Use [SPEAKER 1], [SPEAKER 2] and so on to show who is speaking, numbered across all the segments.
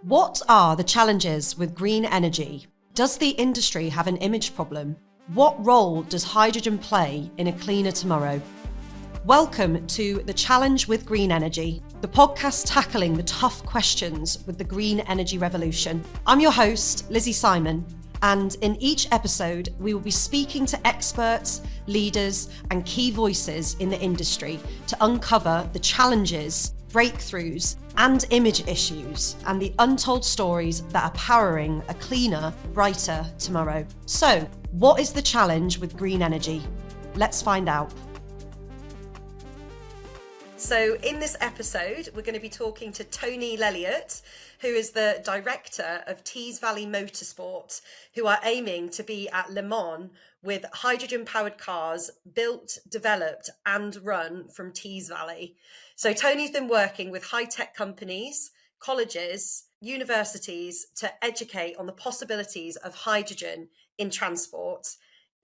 [SPEAKER 1] What are the challenges with green energy? Does the industry have an image problem? What role does hydrogen play in a cleaner tomorrow? Welcome to The Challenge with Green Energy, the podcast tackling the tough questions with the green energy revolution. I'm your host, Lizzie Simon, and in each episode, we will be speaking to experts, leaders, and key voices in the industry to uncover the challenges, breakthroughs, and image issues, and the untold stories that are powering a cleaner, brighter tomorrow. So, what is the challenge with green energy? Let's find out. So in this episode, we're going to be talking to Tony Lelliott, who is the director of Tees Valley Motorsports, who are aiming to be at Le Mans with hydrogen-powered cars built, developed and run from Tees Valley. So Tony's been working with high-tech companies, colleges, universities to educate on the possibilities of hydrogen in transport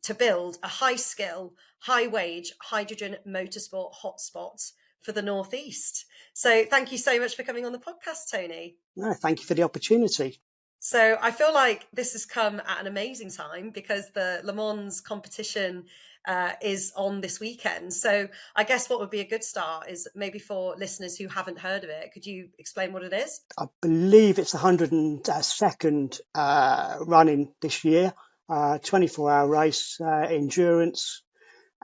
[SPEAKER 1] to build a high-skill, high-wage hydrogen motorsport hotspot for the Northeast. So thank you so much for coming on the podcast, Tony.
[SPEAKER 2] No, thank you for the opportunity.
[SPEAKER 1] So I feel like this has come at an amazing time because the Le Mans competition is on this weekend. So I guess what would be a good start is maybe for listeners who haven't heard of it, could you explain what it is?
[SPEAKER 2] I believe it's the 102nd running this year, 24-hour race, endurance,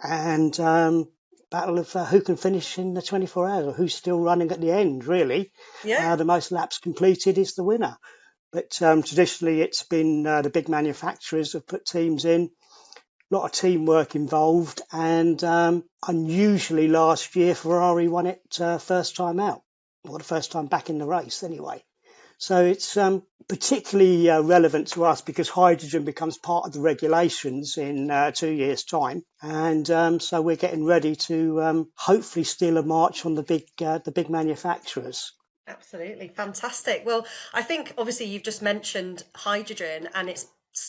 [SPEAKER 2] and battle of who can finish in the 24 hours or who's still running at the end, really.
[SPEAKER 1] Yeah.
[SPEAKER 2] The most laps completed is the winner. But traditionally, it's been the big manufacturers have put teams in, a lot of teamwork involved, and unusually last year, Ferrari won it first time out, or the first time back in the race anyway. So it's particularly relevant to us because hydrogen becomes part of the regulations in 2 years' time. And so we're getting ready to hopefully steal a march on the big manufacturers.
[SPEAKER 1] Absolutely. Fantastic. Well, I think obviously you've just mentioned hydrogen and its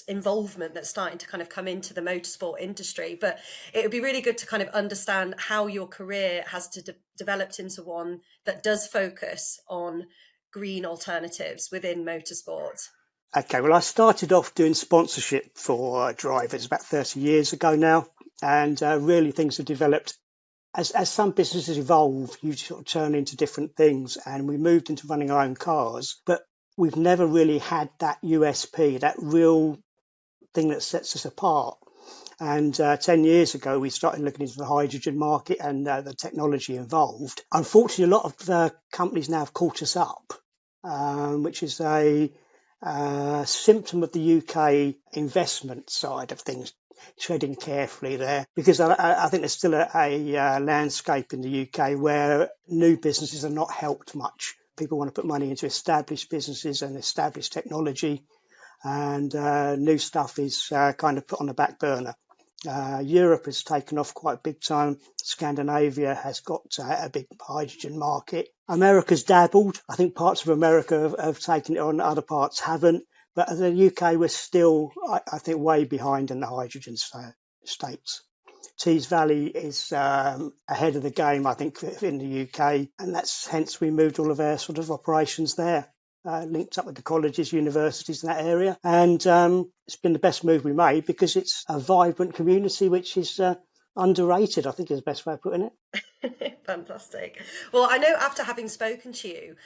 [SPEAKER 1] involvement that's starting to kind of come into the motorsport industry, but it would be really good to kind of understand how your career has developed into one that does focus on green alternatives within motorsport.
[SPEAKER 2] Okay, well, I started off doing sponsorship for drivers about 30 years ago now, and really things have developed. As some businesses evolve, you sort of turn into different things, and we moved into running our own cars, but we've never really had that USP, that real thing that sets us apart. And 10 years ago, we started looking into the hydrogen market and the technology involved. Unfortunately, a lot of the companies now have caught us up, which is a symptom of the UK investment side of things, treading carefully there, because I think there's still a landscape in the UK where new businesses are not helped much. People want to put money into established businesses and established technology, and new stuff is kind of put on the back burner. Europe has taken off quite big time. Scandinavia has got a big hydrogen market. America's dabbled. I think parts of America have taken it on, other parts haven't. But in the UK, we're still, I think, way behind in the hydrogen states. Tees Valley is ahead of the game, I think, in the UK. And that's hence we moved all of our sort of operations there. Linked up with the colleges, universities in that area. And it's been the best move we made because it's a vibrant community, which is underrated, I think is the best way of putting
[SPEAKER 1] it. Fantastic. Well, I know after having spoken to you,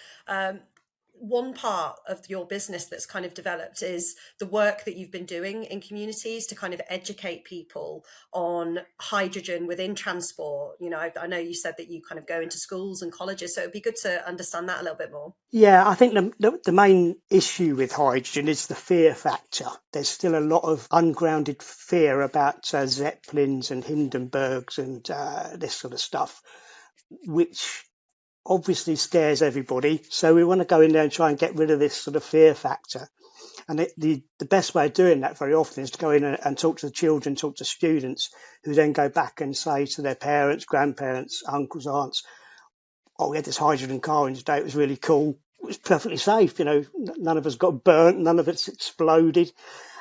[SPEAKER 1] one part of your business that's kind of developed is the work that you've been doing in communities to kind of educate people on hydrogen within transport. You know, I know you said that you kind of go into schools and colleges, so it'd be good to understand that a little bit more.
[SPEAKER 2] Yeah, I think the main issue with hydrogen is the fear factor. There's still a lot of ungrounded fear about Zeppelins and Hindenburgs and this sort of stuff, which obviously scares everybody. So we want to go in there and try and get rid of this sort of fear factor. And the best way of doing that very often is to go in and talk to the children, talk to students, who then go back and say to their parents, grandparents, uncles, aunts, oh, we had this hydrogen car in today, it was really cool. It was perfectly safe, you know, none of us got burnt, none of it's exploded.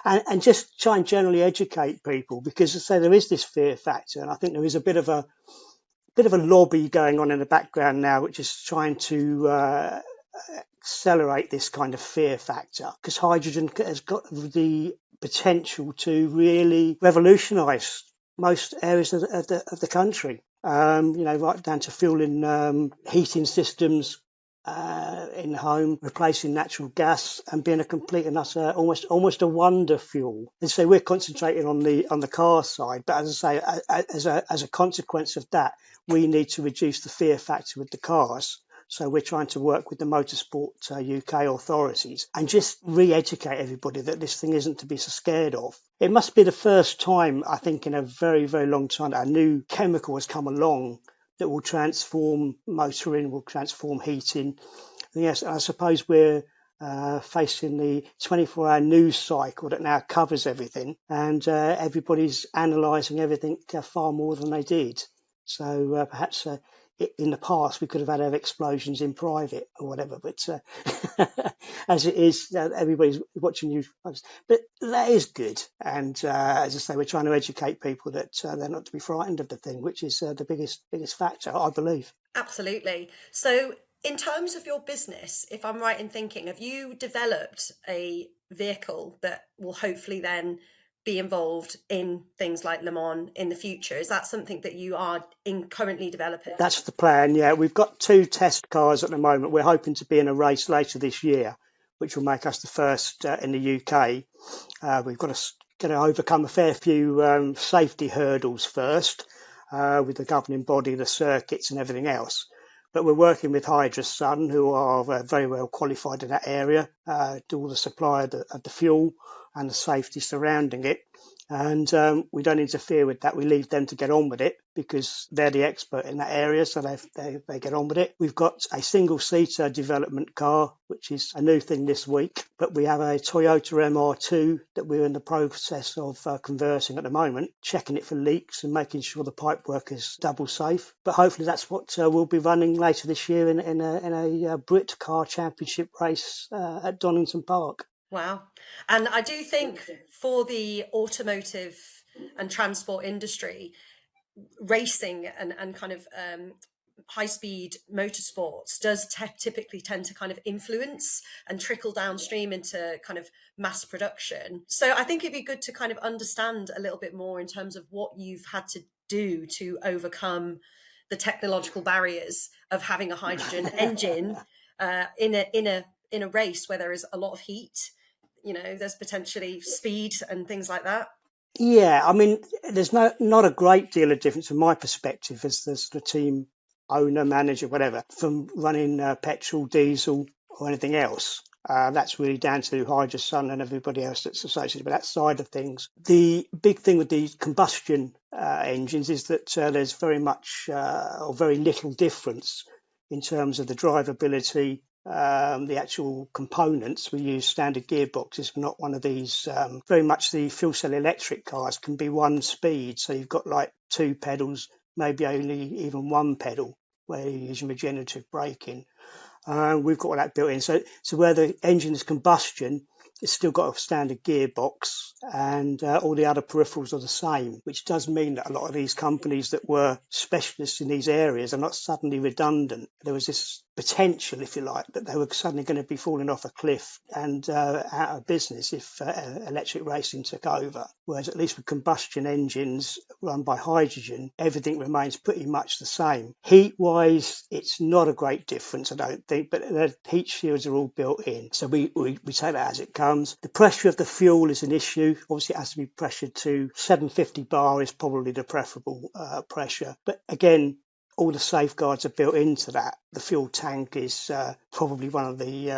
[SPEAKER 2] And just try and generally educate people, because as I say, there is this fear factor. And I think there is a bit of a lobby going on in the background now, which is trying to accelerate this kind of fear factor, because hydrogen has got the potential to really revolutionise most areas of the country. Right down to fueling heating systems in the home, replacing natural gas, and being a complete and utter almost a wonder fuel. And so we're concentrating on the car side, but as I say, as a consequence of that, we need to reduce the fear factor with the cars. So we're trying to work with the Motorsport UK authorities and just re-educate everybody that this thing isn't to be so scared of. It must be the first time, I think, in a very, very long time that a new chemical has come along that will transform motoring, will transform heating. And yes, I suppose we're facing the 24-hour news cycle that now covers everything, and everybody's analysing everything far more than they did. So perhaps in the past we could have had explosions in private or whatever, but as it is, everybody's watching news. But that is good, and as I say, we're trying to educate people that they're not to be frightened of the thing, which is the biggest factor, I believe.
[SPEAKER 1] Absolutely. So, in terms of your business, if I'm right in thinking, have you developed a vehicle that will hopefully then be involved in things like Le Mans in the future? Is that something that you are currently developing?
[SPEAKER 2] That's the plan, yeah. We've got 2 test cars at the moment. We're hoping to be in a race later this year, which will make us the first in the UK. We've got to overcome a fair few safety hurdles first with the governing body, the circuits and everything else. But we're working with Sun, who are very well qualified in that area, do all the supply of the fuel and the safety surrounding it. And we don't interfere with that. We leave them to get on with it because they're the expert in that area, so they get on with it. We've got a single-seater development car, which is a new thing this week, but we have a Toyota MR2 that we're in the process of converting at the moment, checking it for leaks and making sure the pipework is double safe. But hopefully that's what we'll be running later this year in a Brit Car Championship race at Donington Park.
[SPEAKER 1] Wow. And I do think for the automotive and transport industry, racing and kind of high-speed motorsports does typically tend to kind of influence and trickle downstream into kind of mass production. So I think it'd be good to kind of understand a little bit more in terms of what you've had to do to overcome the technological barriers of having a hydrogen engine in a race where there is a lot of heat. There's potentially speed and things like that.
[SPEAKER 2] Yeah, I mean, there's not a great deal of difference from my perspective as the team owner, manager, whatever, from running petrol, diesel, or anything else. That's really down to Sun and everybody else that's associated with that side of things. The big thing with the combustion engines is that there's very much or very little difference in terms of the drivability. The actual components, we use standard gearboxes, not one of these. Very much the fuel cell electric cars can be one speed, so you've got like 2 pedals, maybe only even 1 pedal where you're using regenerative braking. We've got all that built in. So where the engine is combustion, it's still got a standard gearbox and all the other peripherals are the same, which does mean that a lot of these companies that were specialists in these areas are not suddenly redundant. There was this potential, if you like, that they were suddenly going to be falling off a cliff and out of business if electric racing took over. Whereas at least with combustion engines run by hydrogen, everything remains pretty much the same. Heat-wise, it's not a great difference, I don't think, but the heat shields are all built in. So we take that as it comes. The pressure of the fuel is an issue. Obviously, it has to be pressured to 750 bar is probably the preferable pressure. But again, all the safeguards are built into that. The fuel tank is probably one of the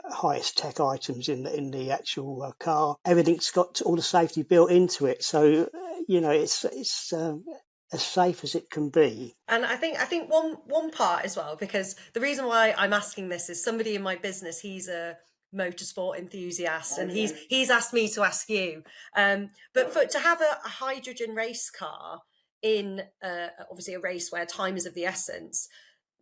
[SPEAKER 2] highest tech items in the actual car. Everything's got all the safety built into it, so it's as safe as it can be.
[SPEAKER 1] And I think one part as well, because the reason why I'm asking this is somebody in my business, he's a motorsport enthusiast, and he's asked me to ask you. But to have a hydrogen race car in obviously a race where time is of the essence,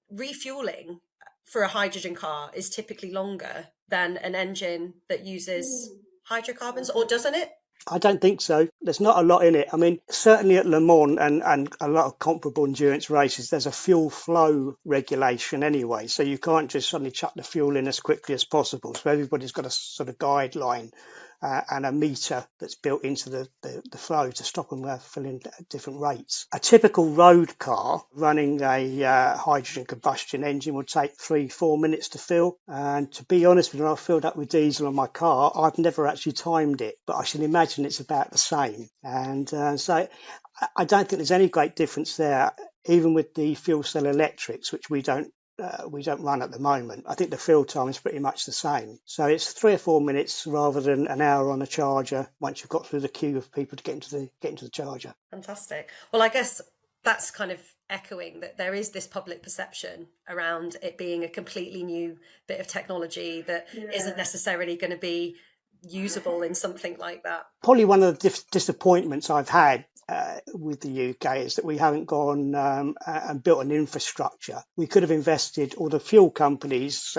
[SPEAKER 1] refueling for a hydrogen car is typically longer than an engine that uses hydrocarbons, or doesn't it?
[SPEAKER 2] I don't think so. There's not a lot in it. I mean, certainly at Le Mans and a lot of comparable endurance races, there's a fuel flow regulation anyway. So you can't just suddenly chuck the fuel in as quickly as possible. So everybody's got a sort of guideline and a meter that's built into the flow to stop them filling at different rates. A typical road car running a hydrogen combustion engine would take 3-4 minutes to fill. And to be honest with you, when I filled up with diesel on my car, I've never actually timed it, but I should imagine it's about the same. And so I don't think there's any great difference there, even with the fuel cell electrics, which we don't run at the moment. I think the fill time is pretty much the same. So it's 3 or 4 minutes rather than an hour on a charger once you've got through the queue of people to get into the charger.
[SPEAKER 1] Fantastic. Well, I guess that's kind of echoing that there is this public perception around it being a completely new bit of technology that isn't necessarily going to be usable in something like that.
[SPEAKER 2] Probably one of the disappointments I've had with the UK is that we haven't gone and built an infrastructure. We could have invested, or the fuel companies,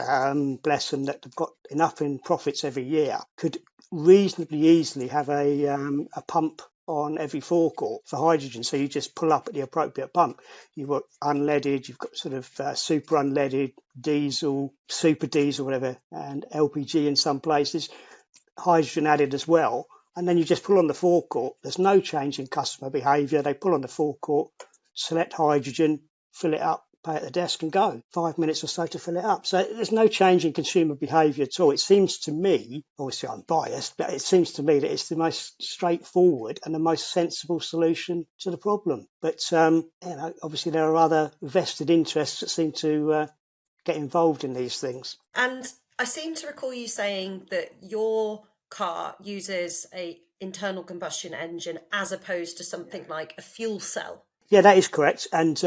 [SPEAKER 2] bless them, that have got enough in profits every year, could reasonably easily have a pump on every forecourt for hydrogen. So you just pull up at the appropriate pump. You've got unleaded, you've got sort of super unleaded, diesel, super diesel, whatever, and LPG in some places, hydrogen added as well. And then you just pull on the forecourt. There's no change in customer behaviour. They pull on the forecourt, select hydrogen, fill it up, pay at the desk and go. 5 minutes or so to fill it up. So there's no change in consumer behaviour at all. It seems to me, obviously I'm biased, but it seems to me that it's the most straightforward and the most sensible solution to the problem. But, obviously there are other vested interests that seem to get involved in these things.
[SPEAKER 1] And I seem to recall you saying that your car uses a internal combustion engine as opposed to something like a fuel cell.
[SPEAKER 2] Yeah, that is correct. And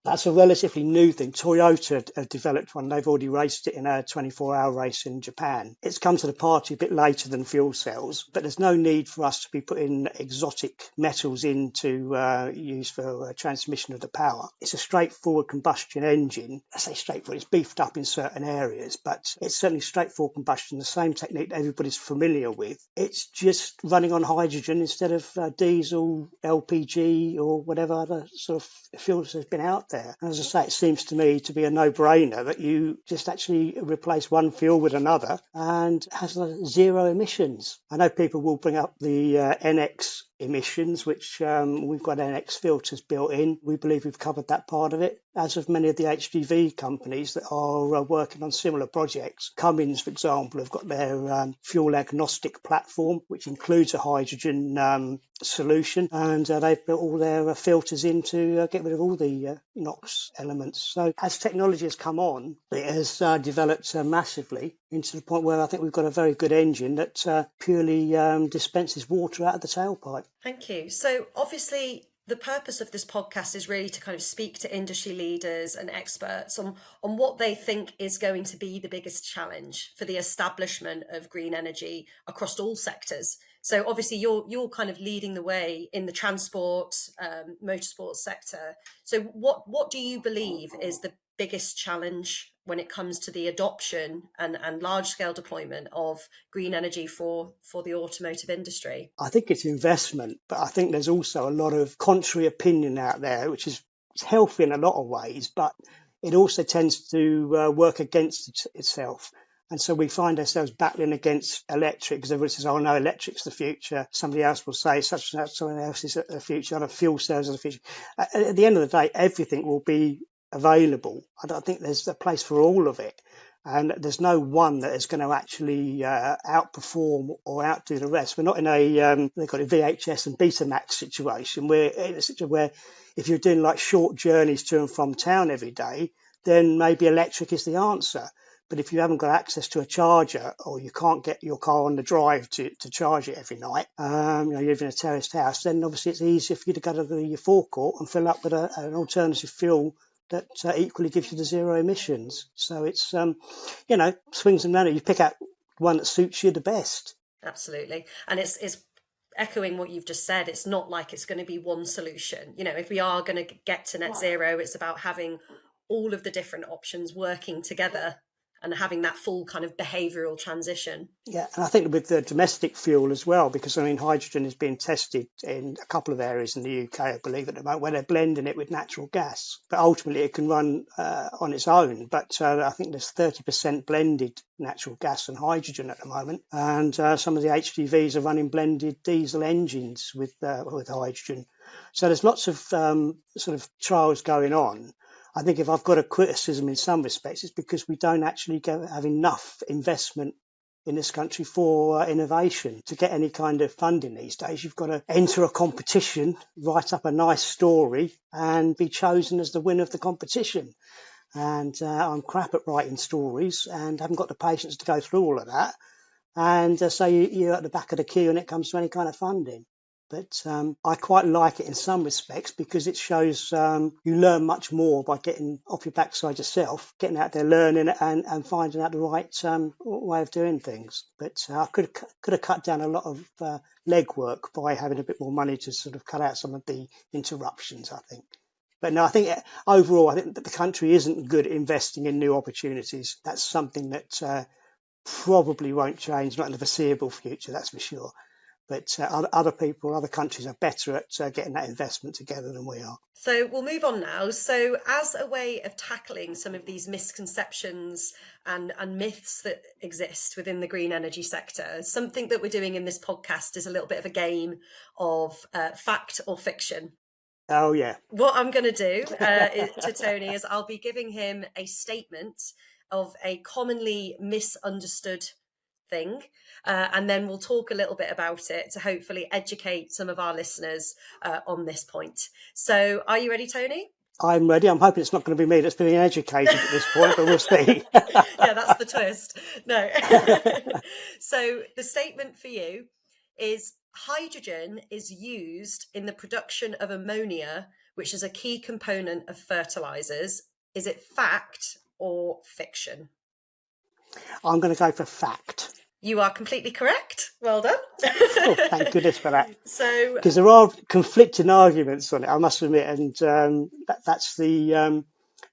[SPEAKER 2] that's a relatively new thing. Toyota have developed one. They've already raced it in a 24-hour race in Japan. It's come to the party a bit later than fuel cells, but there's no need for us to be putting exotic metals in to use for transmission of the power. It's a straightforward combustion engine. I say straightforward, it's beefed up in certain areas, but it's certainly straightforward combustion, the same technique that everybody's familiar with. It's just running on hydrogen instead of diesel, LPG, or whatever other sort of fuels has been out there. And as I say, it seems to me to be a no-brainer that you just actually replace one fuel with another and has zero emissions. I know people will bring up the NX emissions, which we've got NX filters built in. We believe we've covered that part of it, as of many of the HGV companies that are working on similar projects. Cummins, for example, have got their fuel agnostic platform, which includes a hydrogen solution, and they've built all their filters in to get rid of all the NOx elements. So as technology has come on, it has developed massively into the point where I think we've got a very good engine that purely dispenses water out of the tailpipe.
[SPEAKER 1] Thank you. So obviously the purpose of this podcast is really to kind of speak to industry leaders and experts on what they think is going to be the biggest challenge for the establishment of green energy across all sectors. So obviously you're kind of leading the way in the transport, motorsport sector. So what do you believe is the biggest challenge when it comes to the adoption and large-scale deployment of green energy for the automotive industry?
[SPEAKER 2] I think it's investment, but I think there's also a lot of contrary opinion out there, which is healthy in a lot of ways, but it also tends to work against itself. And so we find ourselves battling against electric, because everybody says, oh no, electric's the such somebody else will say such and such, someone else is the future, other fuel cells are the future. At the end of the day, everything will be available. I don't think there's a place for all of it. And there's no one that is going to actually outperform or outdo the rest. We're not in a, they've got a VHS and Betamax situation. We're in a situation where if you're doing like short journeys to and from town every day, then maybe electric is the answer. But if you haven't got access to a charger, or you can't get your car on the drive to charge it every night, you live in a terraced house, then obviously it's easier for you to go to your forecourt and fill up with an alternative fuel that equally gives you the zero emissions. So it's, swings and roundabouts. You pick out one that suits you the best.
[SPEAKER 1] Absolutely. And it's echoing what you've just said. It's not like it's going to be one solution. If we are going to get to net zero, it's about having all of the different options working together and having that full kind of behavioural transition.
[SPEAKER 2] Yeah, and I think with the domestic fuel as well, because I mean, hydrogen is being tested in a couple of areas in the UK, I believe, at the moment, where they're blending it with natural gas. But ultimately, it can run on its own. But I think there's 30% blended natural gas and hydrogen at the moment, and some of the HGVs are running blended diesel engines with hydrogen. So there's lots of sort of trials going on. I think if I've got a criticism in some respects, it's because we don't actually have enough investment in this country for innovation. To get any kind of funding these days, you've got to enter a competition, write up a nice story, and be chosen as the winner of the competition. And I'm crap at writing stories and haven't got the patience to go through all of that. And so you're at the back of the queue when it comes to any kind of funding. But I quite like it in some respects because it shows you learn much more by getting off your backside yourself, getting out there, learning and finding out the right way of doing things. But I could have cut down a lot of legwork by having a bit more money to sort of cut out some of the interruptions, I think. But no, I think overall, I think that the country isn't good at investing in new opportunities. That's something that probably won't change, not in the foreseeable future, that's for sure. But other people, other countries are better at getting that investment together than we are.
[SPEAKER 1] So we'll move on now. So as a way of tackling some of these misconceptions and myths that exist within the green energy sector, something that we're doing in this podcast is a little bit of a game of fact or fiction.
[SPEAKER 2] Oh, yeah.
[SPEAKER 1] What I'm going to do to Tony is I'll be giving him a statement of a commonly misunderstood thing, and then we'll talk a little bit about it to hopefully educate some of our listeners on this point. So are you ready, Tony?
[SPEAKER 2] I'm ready. I'm hoping it's not going to be me that's being educated at this point, but we'll see.
[SPEAKER 1] Yeah, that's the twist. No. So the statement for you is hydrogen is used in the production of ammonia, which is a key component of fertilizers. Is it fact or fiction?
[SPEAKER 2] I'm going to go for fact.
[SPEAKER 1] You are completely correct. Well done.
[SPEAKER 2] Oh, thank goodness for that.
[SPEAKER 1] So,
[SPEAKER 2] because there are conflicting arguments on it, I must admit, and that's the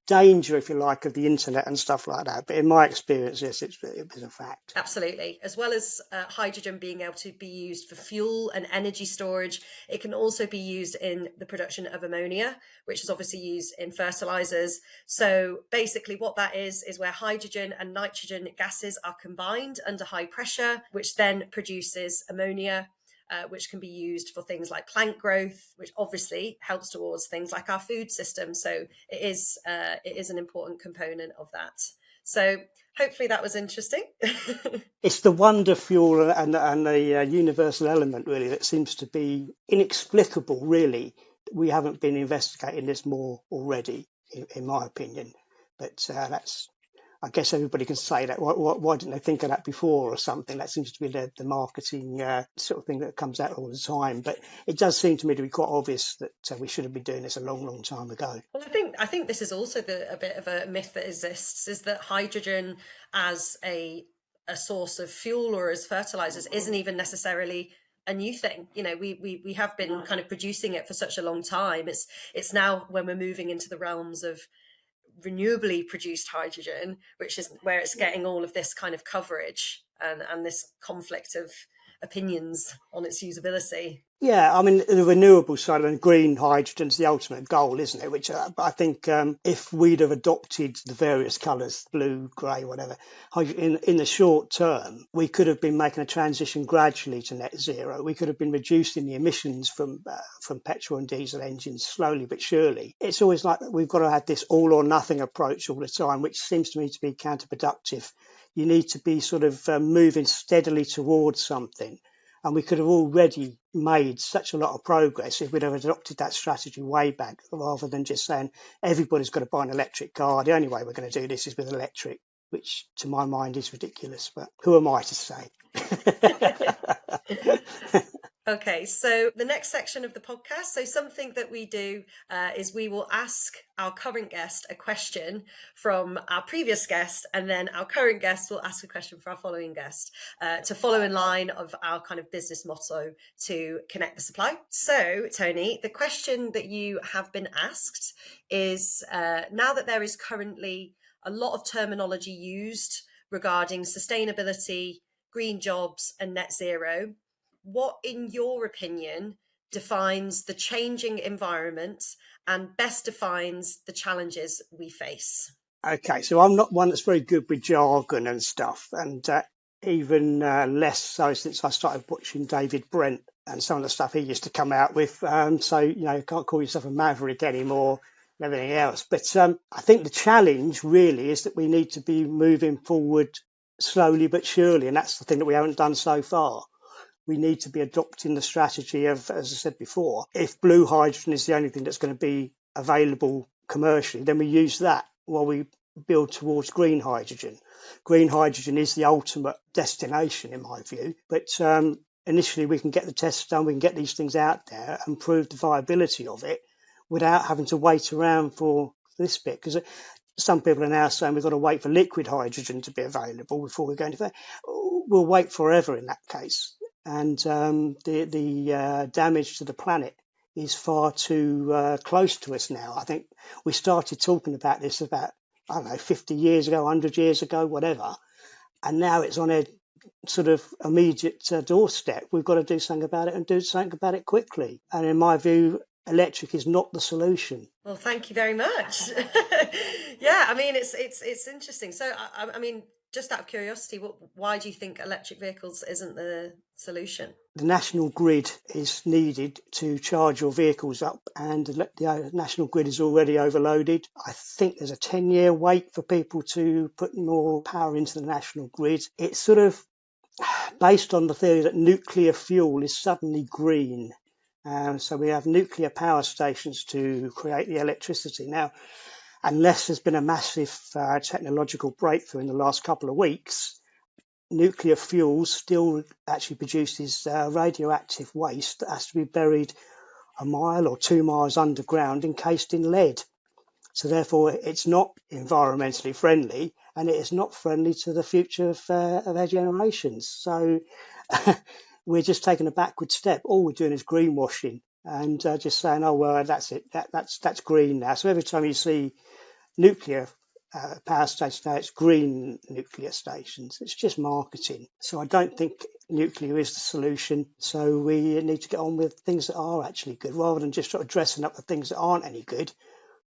[SPEAKER 2] danger, if you like, of the internet and stuff like that. But in my experience, yes, it was a fact.
[SPEAKER 1] Absolutely. As well as hydrogen being able to be used for fuel and energy storage, it can also be used in the production of ammonia, which is obviously used in fertilizers. So basically what that is where hydrogen and nitrogen gases are combined under high pressure, which then produces ammonia, which can be used for things like plant growth, which obviously helps towards things like our food system. So it is an important component of that. So hopefully that was interesting.
[SPEAKER 2] It's the wonder fuel and the universal element, really, that seems to be inexplicable, really. We haven't been investigating this more already, in my opinion. But I guess everybody can say that. Why didn't they think of that before or something? That seems to be the marketing sort of thing that comes out all the time. But it does seem to me to be quite obvious that we should have been doing this a long, long time ago.
[SPEAKER 1] Well, I think this is also a bit of a myth that exists, is that hydrogen as a source of fuel or as fertilizers isn't even necessarily a new thing. You know, we have been kind of producing it for such a long time. It's now when we're moving into the realms of renewably produced hydrogen, which is where it's getting all of this kind of coverage and this conflict of opinions on its usability.
[SPEAKER 2] Yeah, I mean, the renewable side and green hydrogen's the ultimate goal, isn't it? Which I think if we'd have adopted the various colours, blue, grey, whatever, in the short term, we could have been making a transition gradually to net zero. We could have been reducing the emissions from petrol and diesel engines slowly but surely. It's always like we've got to have this all or nothing approach all the time, which seems to me to be counterproductive. You need to be sort of moving steadily towards something. And we could have already made such a lot of progress if we'd have adopted that strategy way back, rather than just saying everybody's got to buy an electric car. The only way we're going to do this is with electric, which to my mind is ridiculous. But who am I to say?
[SPEAKER 1] Okay, so the next section of the podcast, so something that we do is we will ask our current guest a question from our previous guest, and then our current guest will ask a question for our following guest to follow in line of our kind of business motto to connect the supply. So, Tony, the question that you have been asked is now that there is currently a lot of terminology used regarding sustainability, green jobs, and net zero. What, in your opinion, defines the changing environment and best defines the challenges we face?
[SPEAKER 2] Okay, so I'm not one that's very good with jargon and stuff, and even less so since I started watching David Brent and some of the stuff he used to come out with. So, you can't call yourself a maverick anymore and everything else. But I think the challenge really is that we need to be moving forward slowly but surely, and that's the thing that we haven't done so far. We need to be adopting the strategy of, as I said before, if blue hydrogen is the only thing that's going to be available commercially, then we use that while we build towards green hydrogen. Green hydrogen is the ultimate destination, in my view, but initially we can get the tests done, we can get these things out there and prove the viability of it without having to wait around for this bit, because some people are now saying we've got to wait for liquid hydrogen to be available before we go into that. We'll wait forever in that case. And the damage to the planet is far too close to us now. I think we started talking about this about, 50 years ago, 100 years ago, whatever. And now it's on a sort of immediate doorstep. We've got to do something about it and do something about it quickly. And in my view, electric is not the solution.
[SPEAKER 1] Well, thank you very much. Yeah, I mean, it's interesting. So, I mean, just out of curiosity, why do you think electric vehicles isn't the solution?
[SPEAKER 2] The national grid is needed to charge your vehicles up, and the national grid is already overloaded. I think there's a 10-year wait for people to put more power into the national grid. It's sort of based on the theory that nuclear fuel is suddenly green. So we have nuclear power stations to create the electricity. Now, unless there's been a massive technological breakthrough in the last couple of weeks, nuclear fuel still actually produces radioactive waste that has to be buried a mile or 2 miles underground encased in lead. So therefore, it's not environmentally friendly, and it is not friendly to the future of our generations. So we're just taking a backward step. All we're doing is greenwashing and just saying, oh, well, that's it. That's green now. So every time you see nuclear power stations now, it's green nuclear stations. It's just marketing. So I don't think nuclear is the solution. So we need to get on with things that are actually good rather than just sort of dressing up the things that aren't any good.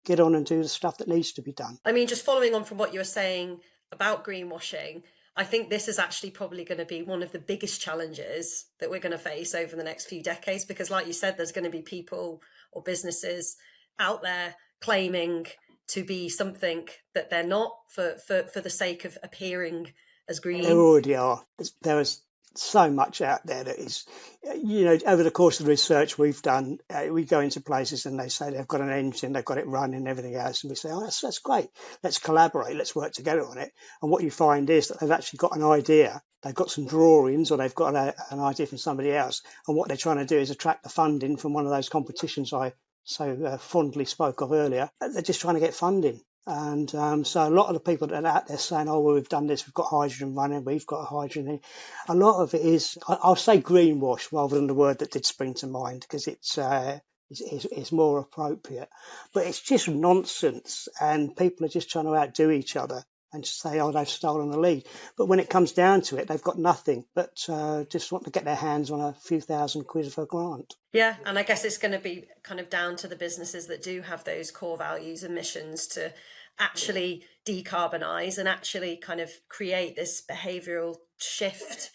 [SPEAKER 2] Get on and do the stuff that needs to be done.
[SPEAKER 1] I mean, just following on from what you were saying about greenwashing, I think this is actually probably going to be one of the biggest challenges that we're going to face over the next few decades, because like you said, there's going to be people or businesses out there claiming to be something that they're not for the sake of appearing as green.
[SPEAKER 2] There already are. There is so much out there that is, over the course of the research we've done, we go into places and they say they've got an engine, they've got it running and everything else. And we say, oh, that's great. Let's collaborate. Let's work together on it. And what you find is that they've actually got an idea. They've got some drawings or they've got an idea from somebody else. And what they're trying to do is attract the funding from one of those competitions I so fondly spoke of earlier. They're just trying to get funding. And so a lot of the people that are out there saying, oh, well, we've done this, we've got hydrogen running, we've got hydrogen. A lot of it is, I'll say greenwash rather than the word that did spring to mind, because it's more appropriate. But it's just nonsense, and people are just trying to outdo each other and just say, oh, they've stolen the lead. But when it comes down to it, they've got nothing but just want to get their hands on a few £1,000 of a grant.
[SPEAKER 1] Yeah, and I guess it's going to be kind of down to the businesses that do have those core values and missions to actually decarbonize and actually kind of create this behavioural shift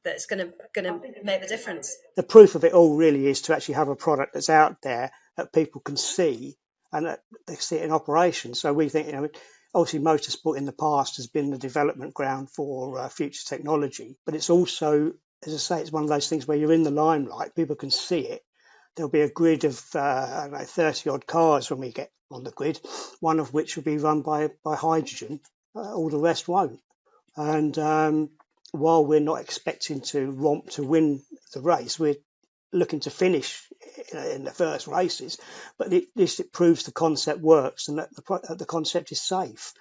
[SPEAKER 1] that's going to make the difference.
[SPEAKER 2] The proof of it all really is to actually have a product that's out there that people can see and that they see it in operation. So we think, obviously motorsport in the past has been the development ground for future technology, but it's also, as I say, it's one of those things where you're in the limelight, people can see it. There'll be a grid of 30 odd cars when we get on the grid, one of which will be run by hydrogen, all the rest won't. And while we're not expecting to romp to win the race, we're looking to finish in the first races, but at least it proves the concept works and that the concept is safe.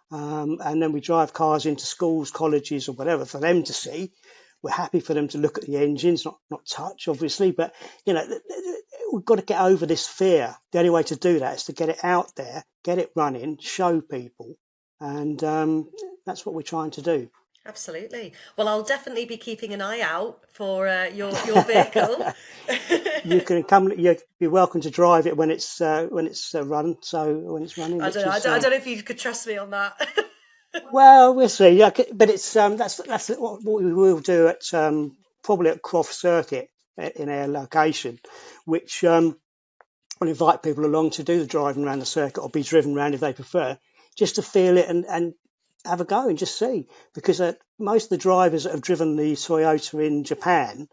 [SPEAKER 2] And then we drive cars into schools, colleges or whatever for them to see. We're happy for them to look at the engines, not touch, obviously, but we've got to get over this fear. The only way to do that is to get it out there, get it running, show people, and That's what we're trying to do.
[SPEAKER 3] Absolutely. Well, I'll definitely be keeping an eye out for your vehicle.
[SPEAKER 2] You can come. You'd be welcome to drive it when it's run. So when it's running,
[SPEAKER 3] I don't know if you could trust me on that.
[SPEAKER 2] Well, we'll see. Yeah, but it's that's what we will do at probably at Croft Circuit in our location, which will invite people along to do the driving around the circuit or be driven around if they prefer, just to feel it and have a go and just see. Because most of the drivers that have driven the Toyota in Japan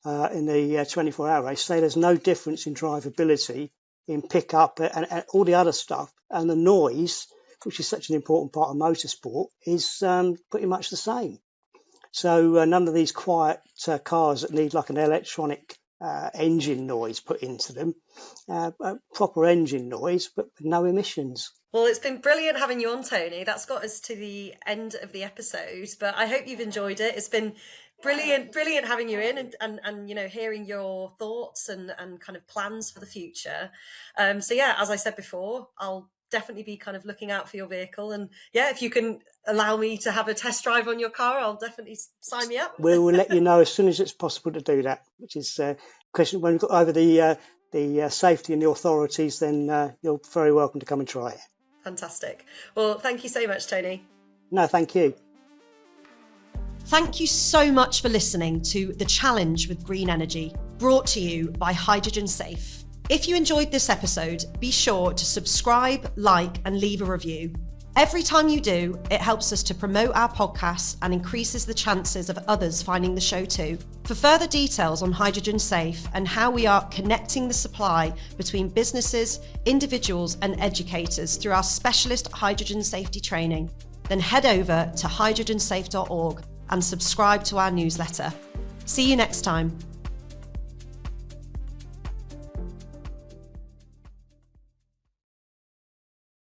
[SPEAKER 2] in the 24-hour race say there's no difference in drivability, in pickup and all the other stuff, and the noise, which is such an important part of motorsport, is pretty much the same. So none of these quiet cars that need like an electronic engine noise put into them, proper engine noise, but with no emissions.
[SPEAKER 3] Well, it's been brilliant having you on, Tony. That's got us to the end of the episode, but I hope you've enjoyed it. It's been brilliant having you in and hearing your thoughts and kind of plans for the future. So yeah, as I said before, I'll definitely be kind of looking out for your vehicle, and yeah, if you can allow me to have a test drive on your car, I'll definitely sign me up.
[SPEAKER 2] We will let you know as soon as it's possible to do that, which is question when we've got over the safety and the authorities, then you're very welcome to come and try it.
[SPEAKER 3] Fantastic. Well, thank you so much, Tony.
[SPEAKER 2] No, thank you.
[SPEAKER 1] Thank you so much for listening to The Challenge with Green Energy, brought to you by Hydrogen Safe. If you enjoyed this episode, be sure to subscribe, like, and leave a review. Every time you do, it helps us to promote our podcast and increases the chances of others finding the show too. For further details on Hydrogen Safe and how we are connecting the supply between businesses, individuals, and educators through our specialist hydrogen safety training, then head over to hydrogensafe.org and subscribe to our newsletter. See you next time.